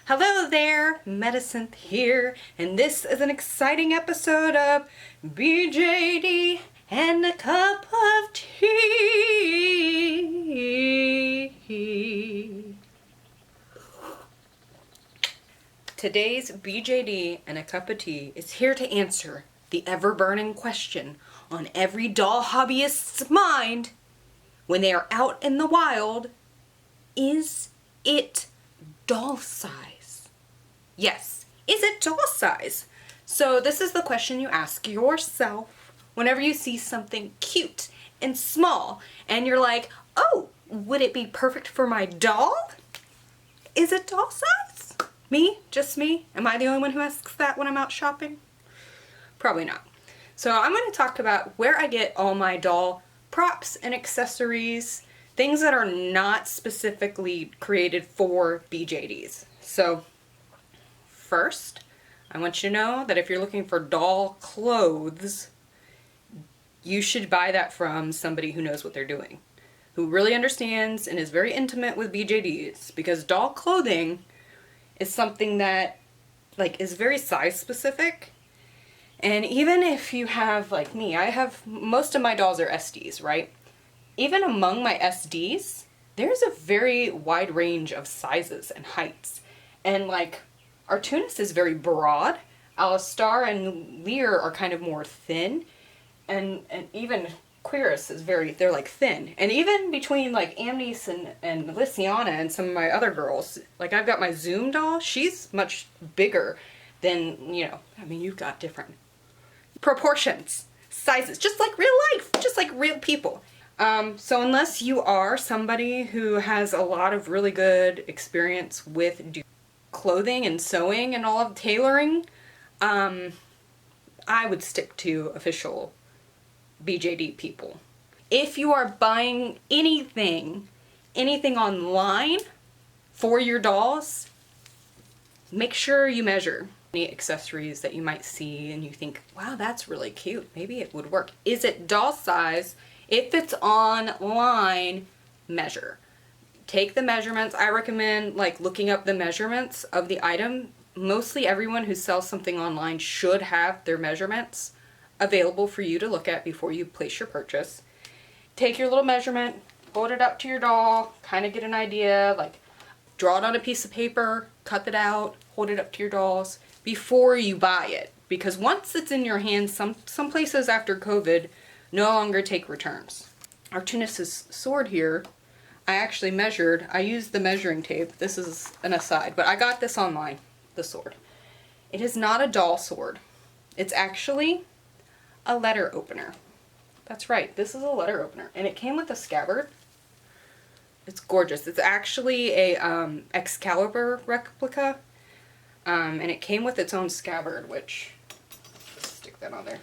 Hello there, Medicine here, and this is an exciting episode of BJD and a cup of tea. Today's BJD and a cup of tea is here to answer the ever-burning question on every doll hobbyist's mind when they are out in the wild: is it doll size? Yes, is it doll size? So this is the question you ask yourself whenever you see something cute and small and you're like, oh, would it be perfect for my doll? Is it doll size? Me? Just me? Am I the only one who asks that when I'm out shopping? Probably not. So I'm going to talk about where I get all my doll props and accessories, things that are not specifically created for BJDs. So first, I want you to know that if you're looking for doll clothes, you should buy that from somebody who knows what they're doing, who really understands and is very intimate with BJDs, because doll clothing is something that is very size specific. And even if you have, like me, I have, most of my dolls are SDs, right? Even among my SDs, there's a very wide range of sizes and heights. And Artunis is very broad. Alistar and Lear are kind of more thin. And even Quiris is they're thin. And even between Amnice and Lysiana and some of my other girls, I've got my Zoom doll, she's much bigger than, you've got different proportions, sizes, just like real life, just like real people. So unless you are somebody who has a lot of really good experience with clothing and sewing and all of tailoring, I would stick to official BJD people. If you are buying anything online for your dolls, make sure you measure any accessories that you might see and you think, wow, that's really cute, maybe it would work. Is it doll size? If it's online, measure. Take the measurements. I recommend looking up the measurements of the item. Mostly everyone who sells something online should have their measurements available for you to look at before you place your purchase. Take your little measurement, hold it up to your doll, kind of get an idea, draw it on a piece of paper, cut it out, hold it up to your dolls before you buy it. Because once it's in your hands, some places after COVID no longer take returns. Artunis's sword here, I actually measured. I used the measuring tape. This is an aside, but I got this online, the sword. It is not a doll sword. It's actually a letter opener. That's right, this is a letter opener. And it came with a scabbard. It's gorgeous. It's actually a Excalibur replica. And it came with its own scabbard, which, just stick that on there.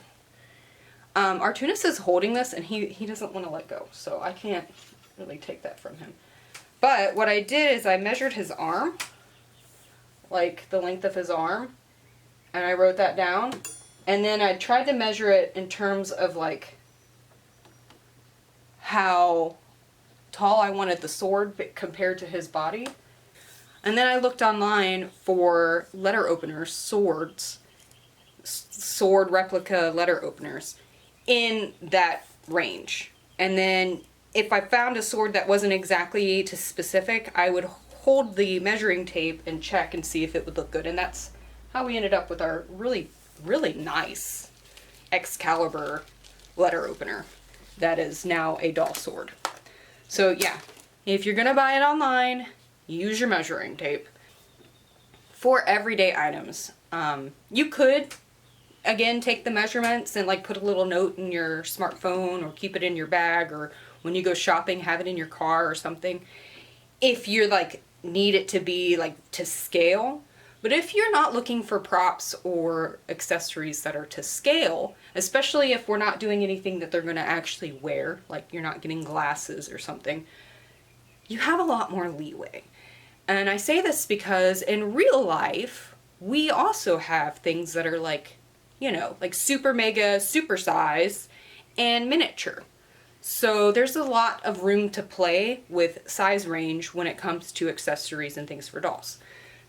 Artunis is holding this and he doesn't want to let go, so I can't really take that from him. But what I did is I measured his arm, the length of his arm, and I wrote that down. And then I tried to measure it in terms of how tall I wanted the sword compared to his body. And then I looked online for letter openers, sword replica letter openers in that range. And then if I found a sword that wasn't exactly to specific, I would hold the measuring tape and check and see if it would look good. And that's how we ended up with our really, really nice Excalibur letter opener that is now a doll sword. So yeah, if you're gonna buy it online, use your measuring tape. For everyday items, you could, again, take the measurements and put a little note in your smartphone or keep it in your bag, or when you go shopping, have it in your car or something. If you're need it to be to scale. But if you're not looking for props or accessories that are to scale, especially if we're not doing anything that they're going to actually wear, you're not getting glasses or something, you have a lot more leeway. And I say this because in real life, we also have things that are super mega, super size and miniature. So there's a lot of room to play with size range when it comes to accessories and things for dolls.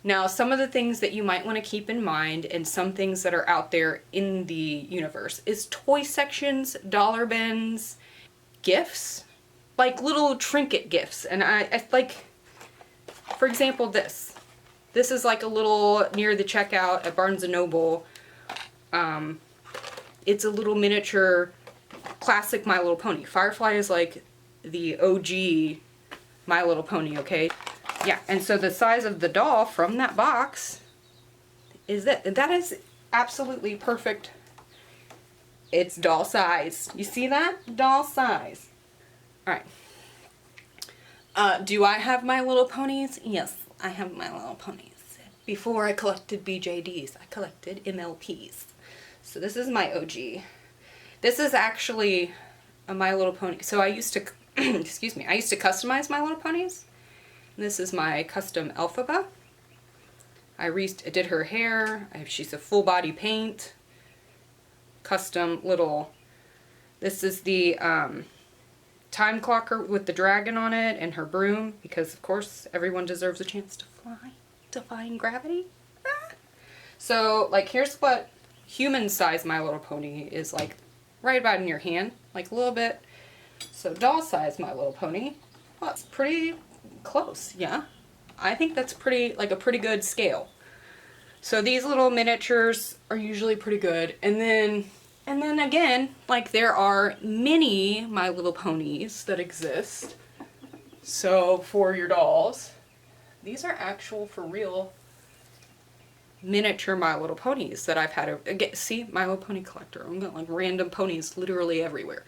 Now, some of the things that you might want to keep in mind, and some things that are out there in the universe, is toy sections, dollar bins, gifts, like little trinket gifts. And I like, for example, this. This is like a little, near the checkout at Barnes & Noble. It's a little miniature classic My Little Pony. Firefly is like the OG My Little Pony, okay? Yeah, and so the size of the doll from that box is that. That is absolutely perfect. It's doll size. You see that? Doll size. Alright. Do I have My Little Ponies? Yes, I have My Little Ponies. Before I collected BJDs, I collected MLPs. So this is my OG. This is actually a My Little Pony. So I used to, excuse me, I used to customize My Little Ponies. This is my custom Elphaba. I did her hair. She's a full body paint. Custom little, this is the time clocker with the dragon on it and her broom, because of course everyone deserves a chance to fly, defying gravity. Ah. So like here's what human size My Little Pony is like, right about in your hand, like a little bit. So doll size My Little Pony, well, it's pretty close, yeah. I think that's pretty, like a pretty good scale. So these little miniatures are usually pretty good. And then again, like there are mini My Little Ponies that exist. So for your dolls, these are actual for real miniature My Little Ponies that I've had. Again, see, My Little Pony collector. I'm got like random ponies literally everywhere.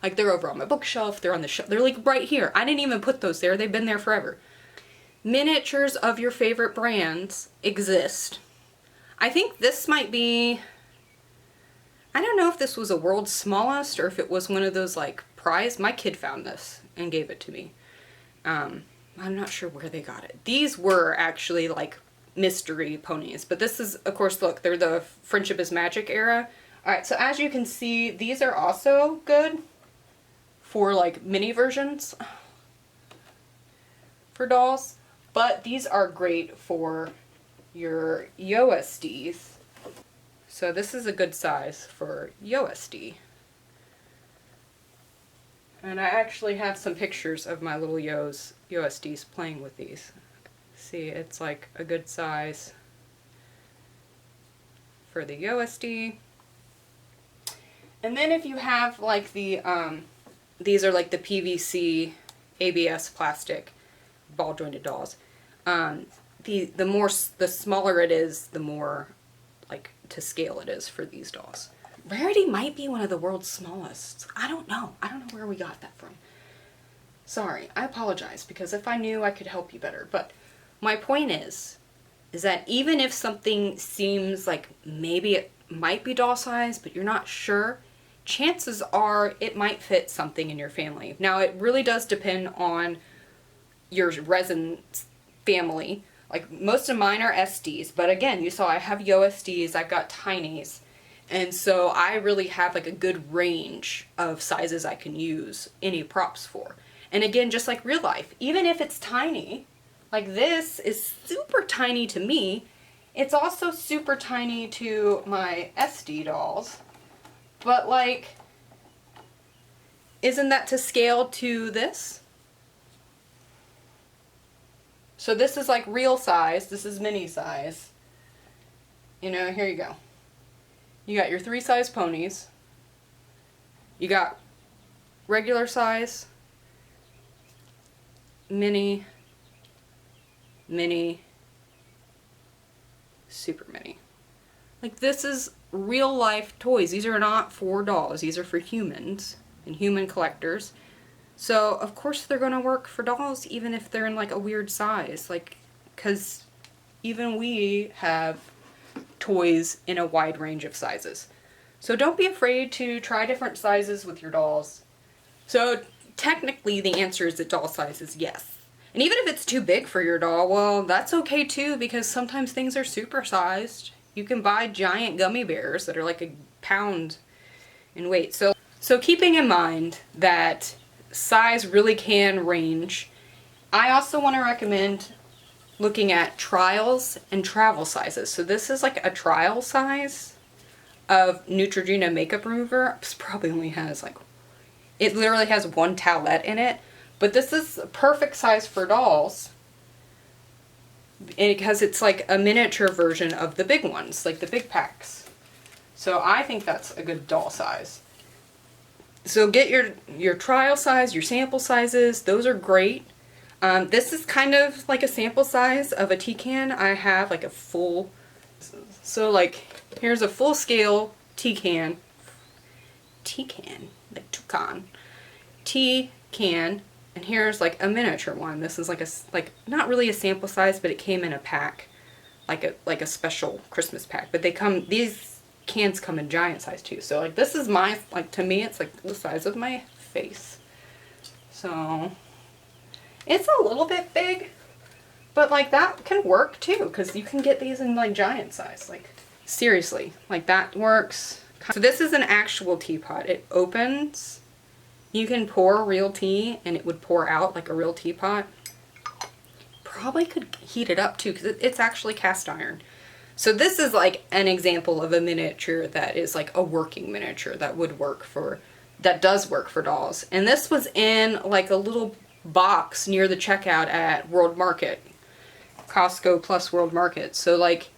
Like they're over on my bookshelf, they're on the shelf, they're like right here. I didn't even put those there, they've been there forever. Miniatures of your favorite brands exist. I think this might be, I don't know if this was a world's smallest or if it was one of those like prize. My kid found this and gave it to me. I'm not sure where they got it. These were actually like mystery ponies, but this is, of course, look, they're the Friendship is Magic era. Alright, so as you can see, these are also good for like mini versions for dolls, but these are great for your USDs. So this is a good size for USD. And I actually have some pictures of my little USDs playing with these. See, it's like a good size for the USD. And then if you have like the, these are like the PVC ABS plastic ball jointed dolls. The smaller it is, the more like to scale it is for these dolls. Rarity might be one of the world's smallest. I don't know. I don't know where we got that from. Sorry, I apologize, because if I knew I could help you better. But my point is that even if something seems like maybe it might be doll size, but you're not sure, chances are it might fit something in your family. Now, it really does depend on your resin family. Like, most of mine are SDs, but again, you saw I have USDs, I've got tinies, and so I really have like a good range of sizes I can use any props for. And again, just like real life, even if it's tiny, like this is super tiny to me, it's also super tiny to my SD dolls, but like, isn't that to scale to this? So this is like real size, this is mini size. You know, here you go. You got your 3 size ponies. You got regular size, mini, mini, super mini. Like, this is real life toys. These are not for dolls. These are for humans and human collectors. So, of course they're gonna work for dolls even if they're in like a weird size. Like, cause even we have toys in a wide range of sizes. So don't be afraid to try different sizes with your dolls. So technically the answer is that doll size is yes. And even if it's too big for your doll, well, that's okay too, because sometimes things are supersized. You can buy giant gummy bears that are like a pound in weight. So keeping in mind that size really can range, I also want to recommend looking at trials and travel sizes. So this is like a trial size of Neutrogena makeup remover. This probably only has like, it literally has one towelette in it, but this is a perfect size for dolls because it's like a miniature version of the big ones, like the big packs. So I think that's a good doll size. So get your trial size, your sample sizes, those are great. This is kind of like a sample size of a tea can. I have like a full, so like here's a full scale tea can, like toucan, tea can, and here's like a miniature one. This is like not really a sample size, but it came in a pack, like a special Christmas pack. But these cans come in giant size too. So like this is to me it's like the size of my face. So it's a little bit big, but like that can work too, because you can get these in like giant size. Like seriously, like that works. So this is an actual teapot. It opens, you can pour real tea and it would pour out like a real teapot. Probably could heat it up too, because it's actually cast iron. So this is like an example of a miniature that is like a working miniature that does work for dolls. And this was in like a little box near the checkout at World Market, Costco plus World Market. So like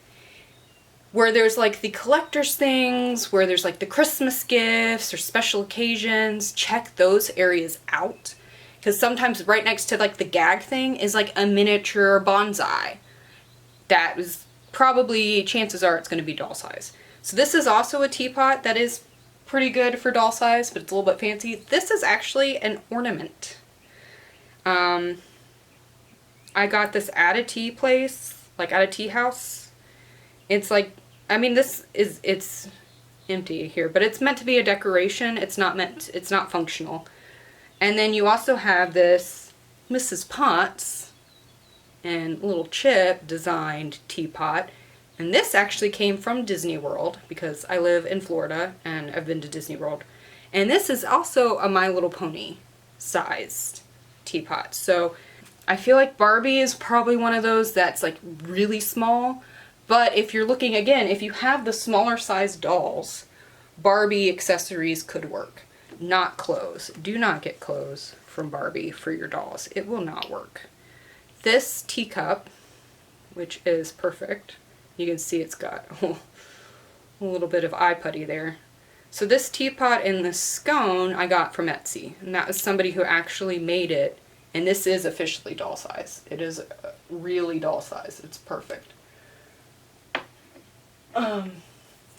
where there's like the collector's things, where there's like the Christmas gifts or special occasions, check those areas out. Because sometimes right next to like the gag thing is like a miniature bonsai. That is probably, chances are it's going to be doll size. So this is also a teapot that is pretty good for doll size, but it's a little bit fancy. This is actually an ornament. I got this at a tea place, like at a tea house. It's like, I mean, it's empty here, but it's meant to be a decoration. It's not functional. And then you also have this Mrs. Potts and little Chip designed teapot. And this actually came from Disney World, because I live in Florida and I've been to Disney World. And this is also a My Little Pony sized teapot. So I feel like Barbie is probably one of those that's like really small. But if you're looking, again, if you have the smaller size dolls, Barbie accessories could work. Not clothes. Do not get clothes from Barbie for your dolls. It will not work. This teacup, which is perfect, you can see it's got a little bit of eye putty there. So this teapot and this scone I got from Etsy, and that was somebody who actually made it, and this is officially doll size. It is really doll size. It's perfect.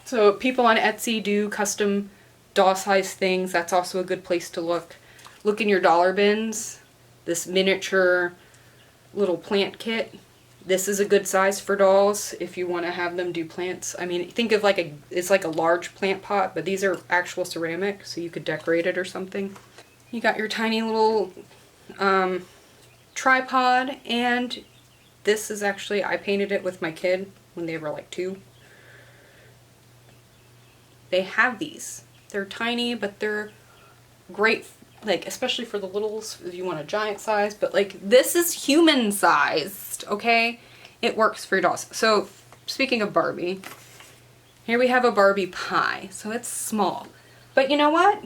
So people on Etsy do custom doll size things. That's also a good place to look. Look in your dollar bins. This miniature little plant kit. This is a good size for dolls if you want to have them do plants. I mean, think of like it's like a large plant pot, but these are actual ceramic, so you could decorate it or something. You got your tiny little tripod, and this is actually, I painted it with my kid when they were like 2. They have these. They're tiny, but they're great, like, especially for the littles if you want a giant size. But like, this is human sized, okay? It works for your dolls. So speaking of Barbie, here we have a Barbie pie. So it's small, but you know what?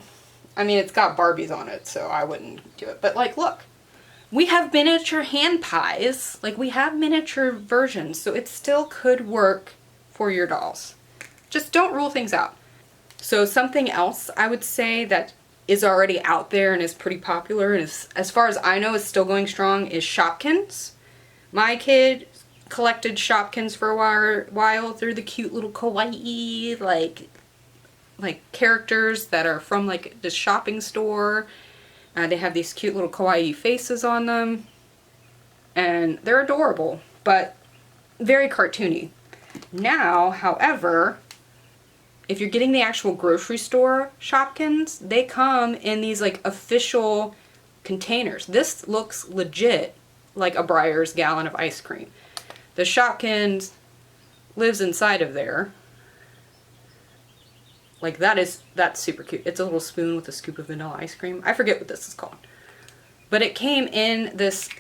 I mean, it's got Barbies on it, so I wouldn't do it. But like, look, we have miniature hand pies. Like, we have miniature versions, so it still could work for your dolls. Just don't rule things out. So something else I would say that is already out there and is pretty popular, and is, as far as I know, is still going strong, is Shopkins. My kid collected Shopkins for a while. They're the cute little kawaii, like characters that are from like the shopping store. They have these cute little kawaii faces on them, and they're adorable, but very cartoony. Now, however, if you're getting the actual grocery store Shopkins, they come in these like official containers. This looks legit like a Breyer's gallon of ice cream. The Shopkins lives inside of there. Like, that's super cute. It's a little spoon with a scoop of vanilla ice cream. I forget what this is called. But it came in this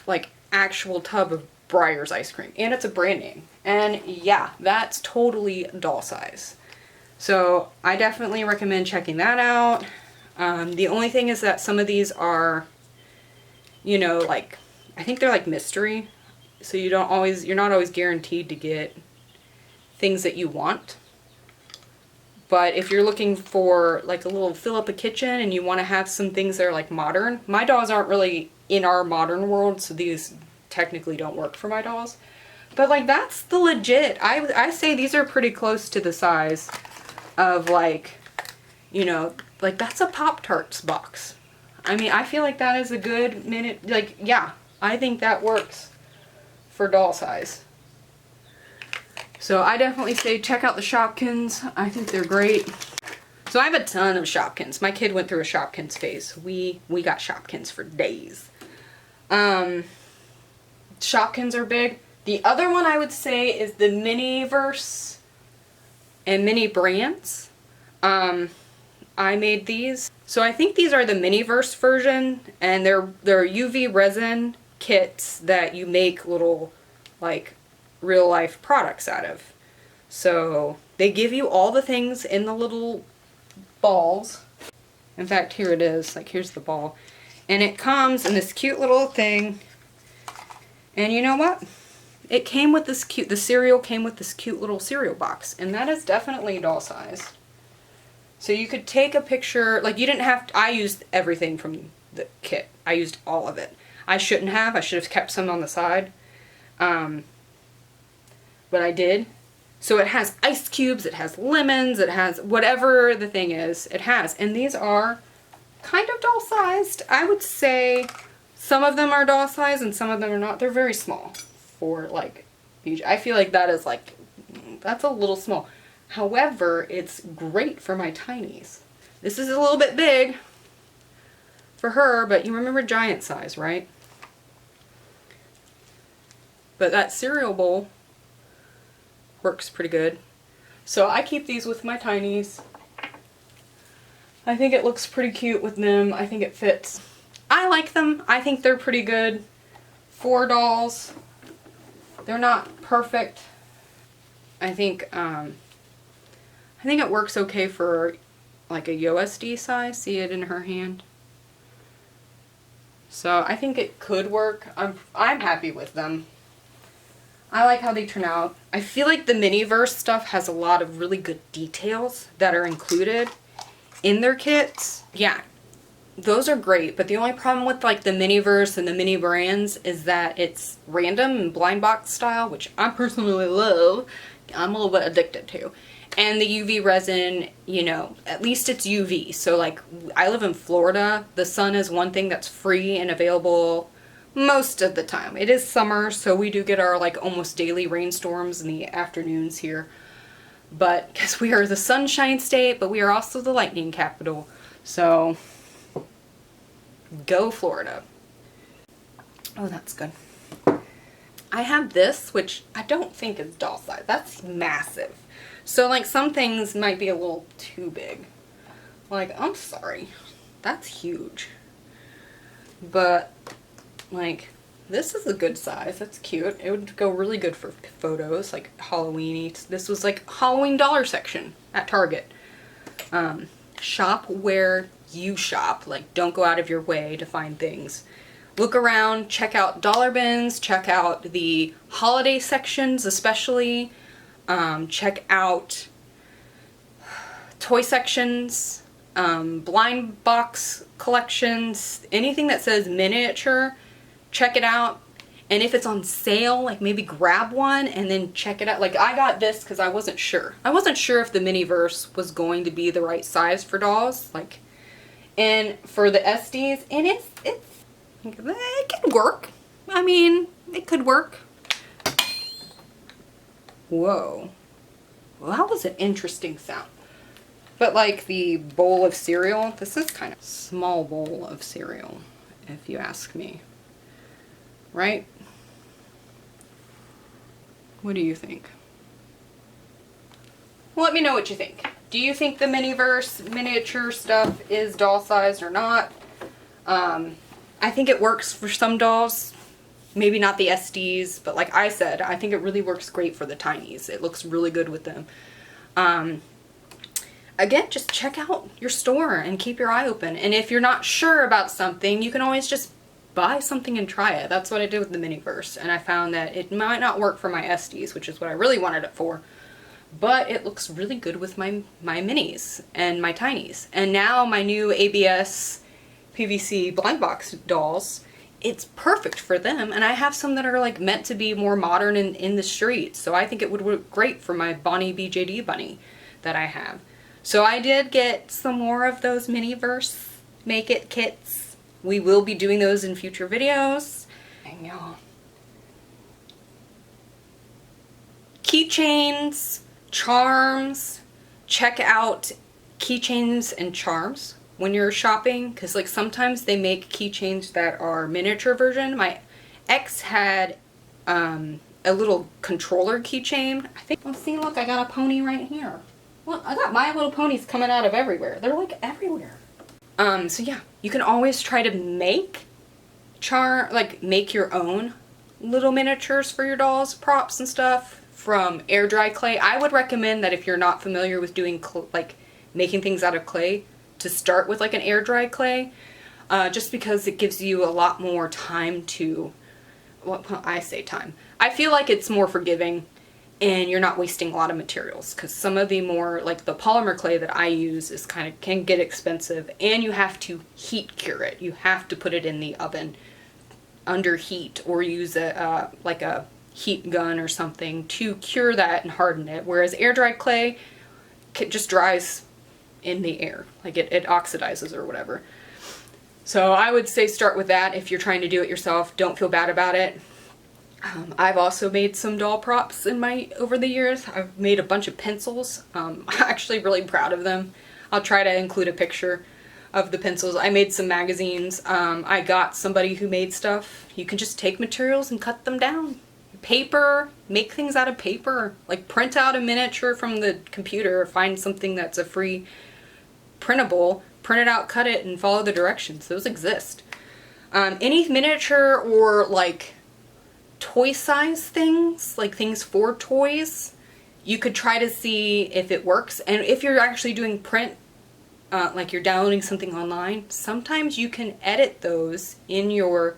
like actual tub of Breyer's ice cream, and it's a brand name. And yeah, that's totally doll size. So I definitely recommend checking that out. The only thing is that some of these are, you know, like, I think they're like mystery. So you're not always guaranteed to get things that you want. But if you're looking for like a little fill up a kitchen and you want to have some things that are like modern, my dolls aren't really in our modern world, so these technically don't work for my dolls. But like, that's the legit, I say these are pretty close to the size of, like, you know, like that's a Pop-Tarts box. I mean, I feel like that is a good minute, like, yeah, I think that works for doll size. So I definitely say check out the Shopkins. I think they're great. So I have a ton of Shopkins. My kid went through a Shopkins phase. We got Shopkins for days. Shopkins are big. The other one I would say is the Miniverse and Mini Brands. I made these. So I think these are the Miniverse version, and they're UV resin kits that you make little, like, real life products out of. So they give you all the things in the little balls. In fact, here it is. Like, here's the ball. And it comes in this cute little thing. And you know what? It came with this cute, the cereal came with this cute little cereal box. And that is definitely doll size. So you could take a picture, like, you didn't have to, I used everything from the kit. I used all of it. I shouldn't have. I should have kept some on the side. But I did. So it has ice cubes, it has lemons, it has whatever the thing is, it has. And these are kind of doll sized. I would say some of them are doll sized and some of them are not. They're very small for, like, BJ. I feel like that is like, that's a little small. However, it's great for my tinies. This is a little bit big for her, but you remember giant size, right? But that cereal bowl works pretty good. So I keep these with my tinies. I think it looks pretty cute with them. I think it fits. I like them. I think they're pretty good for dolls. They're not perfect. I think it works okay for like a USD size. See it in her hand? So I think it could work. I'm happy with them. I like how they turn out. I feel like the Miniverse stuff has a lot of really good details that are included in their kits. Yeah, those are great, but the only problem with like the Miniverse and the Mini Brands is that it's random and blind box style, which I personally love. I'm a little bit addicted to. And the UV resin, you know, at least it's UV. So like, I live in Florida. The sun is one thing that's free and available most of the time. It is summer, so we do get our like almost daily rainstorms in the afternoons here. But because we are the sunshine state, but we are also the lightning capital. So go Florida. Oh, that's good. I have this, which I don't think is doll size. That's massive. So like some things might be a little too big. Like, I'm sorry. That's huge. But like, this is a good size. That's cute. It would go really good for photos, like Halloween-y. This was like Halloween dollar section at Target. Shop where you shop. Like, don't go out of your way to find things. Look around, check out dollar bins, check out the holiday sections especially. Check out toy sections, blind box collections, anything that says miniature. Check it out, and if it's on sale, like maybe grab one and then check it out. Like, I got this because I wasn't sure. I wasn't sure if the Miniverse was going to be the right size for dolls, like, and for the SDs, and it can work. I mean, it could work. Whoa. Well, that was an interesting sound. But like the bowl of cereal, this is kind of a small bowl of cereal, if you ask me. Right? What do you think? Well, let me know what you think. Do you think the Miniverse miniature stuff is doll sized or not? I think it works for some dolls. Maybe not the SDs, but like I said, I think it really works great for the tinies. It looks really good with them. Again, just check out your store and keep your eye open. And if you're not sure about something, you can always just buy something and try it. That's what I did with the Miniverse, and I found that it might not work for my SDs, which is what I really wanted it for, but it looks really good with my minis and my tinies. And now my new ABS PVC blind box dolls, it's perfect for them, and I have some that are like meant to be more modern and in the street, so I think it would work great for my Bonnie BJD bunny that I have. So I did get some more of those Miniverse Make It kits. We will be doing those in future videos. And y'all, keychains, charms, check out keychains and charms when you're shopping, because like sometimes they make keychains that are miniature version. My ex had a little controller keychain. I think, let's see, look, I got a pony right here. Well, I got My Little Ponies coming out of everywhere. They're like everywhere. So yeah, you can always try to make make your own little miniatures for your dolls, props and stuff from air dry clay. I would recommend that if you're not familiar with doing like making things out of clay, to start with like an air dry clay, just because it gives you a lot more time to, well, I say time. I feel like it's more forgiving and you're not wasting a lot of materials, because some of the more, like the polymer clay that I use is can get expensive, and you have to heat cure it. You have to put it in the oven under heat, or use like a heat gun or something to cure that and harden it, whereas air dry clay just dries in the air, like it oxidizes or whatever. So I would say start with that if you're trying to do it yourself. Don't feel bad about it. I've also made some doll props over the years. I've made a bunch of pencils. I'm actually really proud of them. I'll try to include a picture of the pencils. I made some magazines. I got somebody who made stuff. You can just take materials and cut them down. Paper, make things out of paper. Like print out a miniature from the computer, find something that's a free printable, print it out, cut it, and follow the directions. Those exist. Any miniature or like toy size things, like things for toys, you could try to see if it works. And if you're actually doing print, like you're downloading something online, sometimes you can edit those in your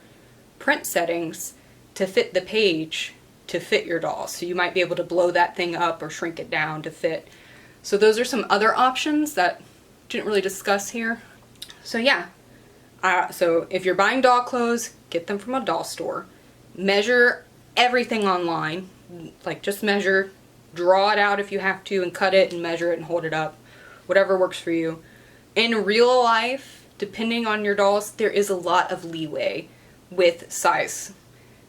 print settings to fit the page, to fit your doll. So you might be able to blow that thing up or shrink it down to fit. So those are some other options that didn't really discuss here. So yeah, so if you're buying doll clothes, get them from a doll store. Measure everything online, like just measure, draw it out if you have to, and cut it and measure it and hold it up, whatever works for you. In real life, depending on your dolls, there is a lot of leeway with size,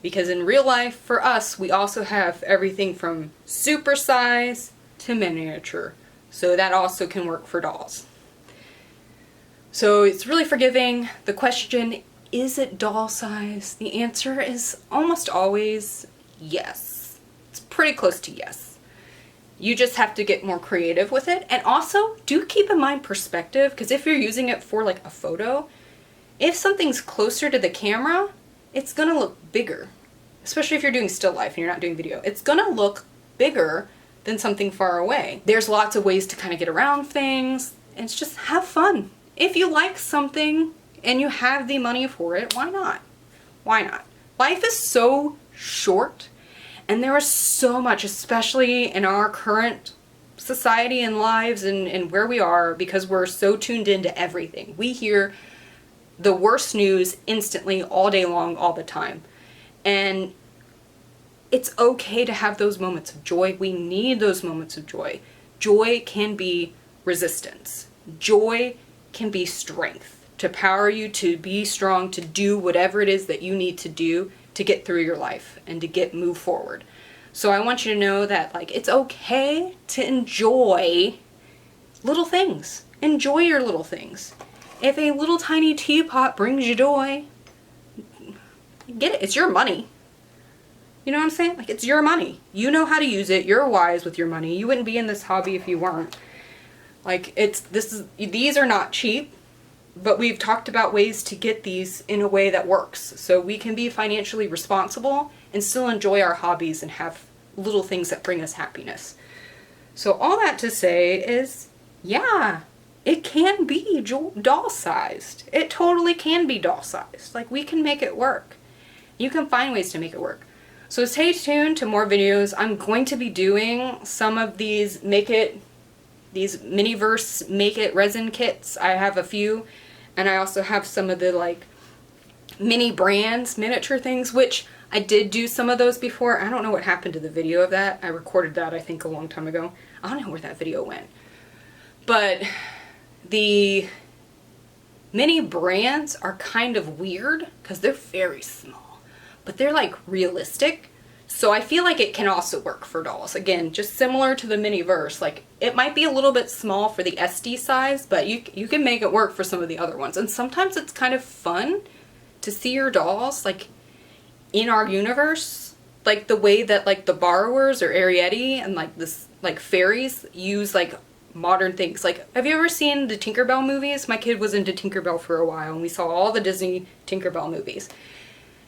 because in real life, for us, we also have everything from super size to miniature, so that also can work for dolls. So it's really forgiving. The question, is it doll size? The answer is almost always yes. It's pretty close to yes. You just have to get more creative with it. And also, do keep in mind perspective, because if you're using it for like a photo, if something's closer to the camera, it's gonna look bigger. Especially if you're doing still life and you're not doing video. It's gonna look bigger than something far away. There's lots of ways to kind of get around things, and it's just have fun. If you like something and you have the money for it, why not? Why not? Life is so short, and there is so much, especially in our current society and lives and where we are, because we're so tuned into everything. We hear the worst news instantly, all day long, all the time. And it's okay to have those moments of joy. We need those moments of joy. Joy can be resistance. Joy can be strength to power you to be strong, to do whatever it is that you need to do to get through your life and to move forward. So I want you to know that, like, it's okay to enjoy little things. Enjoy your little things. If a little tiny teapot brings you joy, get it. It's your money. You know what I'm saying? Like, it's your money. You know how to use it. You're wise with your money. You wouldn't be in this hobby if you weren't. Like, these are not cheap, but we've talked about ways to get these in a way that works so we can be financially responsible and still enjoy our hobbies and have little things that bring us happiness. So all that to say is, yeah, it can be doll-sized. It totally can be doll-sized. Like, we can make it work. You can find ways to make it work. So stay tuned to more videos. I'm going to be doing some of these these Miniverse Make It resin kits. I have a few, and I also have some of the like mini brands, miniature things, which I did do some of those before. I don't know what happened to the video of that. I recorded that, I think, a long time ago. I don't know where that video went. But the mini brands are kind of weird because they're very small, but they're like realistic. So I feel like it can also work for dolls. Again, just similar to the Miniverse. Like, it might be a little bit small for the SD size, but you can make it work for some of the other ones. And sometimes it's kind of fun to see your dolls, like, in our universe. Like, the way that, like, the borrowers or Arietti and, like, this, like, fairies use, like, modern things. Like, have you ever seen the Tinkerbell movies? My kid was into Tinkerbell for a while, and we saw all the Disney Tinkerbell movies.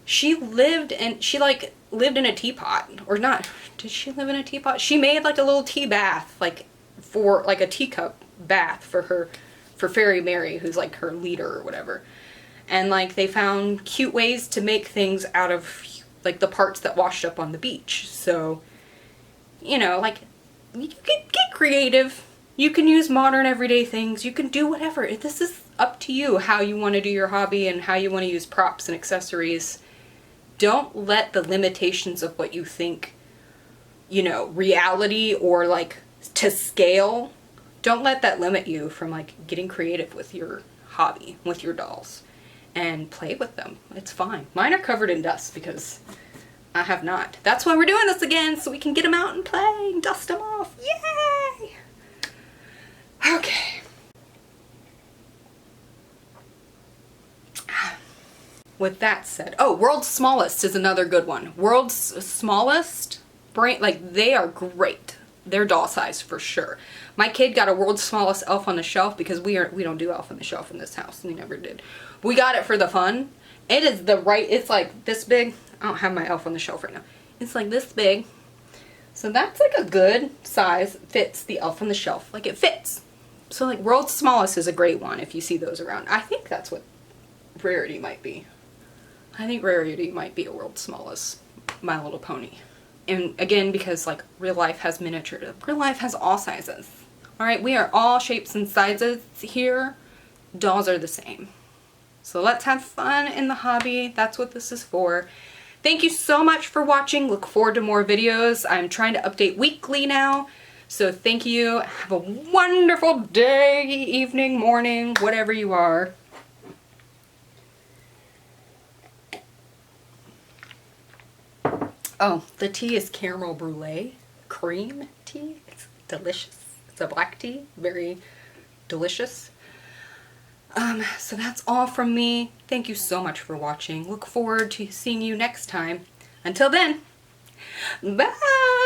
She lived in a teapot, or not, did she live in a teapot? She made like a little tea bath, like for like a teacup bath for Fairy Mary, who's like her leader or whatever. And like they found cute ways to make things out of like the parts that washed up on the beach. So, you know, like, you can get creative. You can use modern everyday things. You can do whatever. This is up to you how you want to do your hobby and how you want to use props and accessories. Don't let the limitations of what you think, you know, reality or like to scale, don't let that limit you from like getting creative with your hobby, with your dolls, and play with them. It's fine. Mine are covered in dust because I have not. That's why we're doing this again, so we can get them out and play and dust them off. Yay! Okay. With that said, oh, World's Smallest is another good one. World's Smallest, like, they are great. They're doll size for sure. My kid got a World's Smallest Elf on the Shelf because we don't do Elf on the Shelf in this house. We never did. We got it for the fun. It is it's like this big. I don't have my Elf on the Shelf right now. It's like this big. So that's like a good size. Fits the Elf on the Shelf. Like, it fits. So like World's Smallest is a great one if you see those around. I think that's what Rarity might be. I think Rarity might be a World's Smallest My Little Pony. And again, because like real life has miniature, real life has all sizes. Alright, we are all shapes and sizes here. Dolls are the same. So let's have fun in the hobby. That's what this is for. Thank you so much for watching. Look forward to more videos. I'm trying to update weekly now. So thank you. Have a wonderful day, evening, morning, whatever you are. Oh, the tea is caramel brulee cream tea. It's delicious. It's a black tea. Very delicious. So that's all from me. Thank you so much for watching. Look forward to seeing you next time. Until then, bye!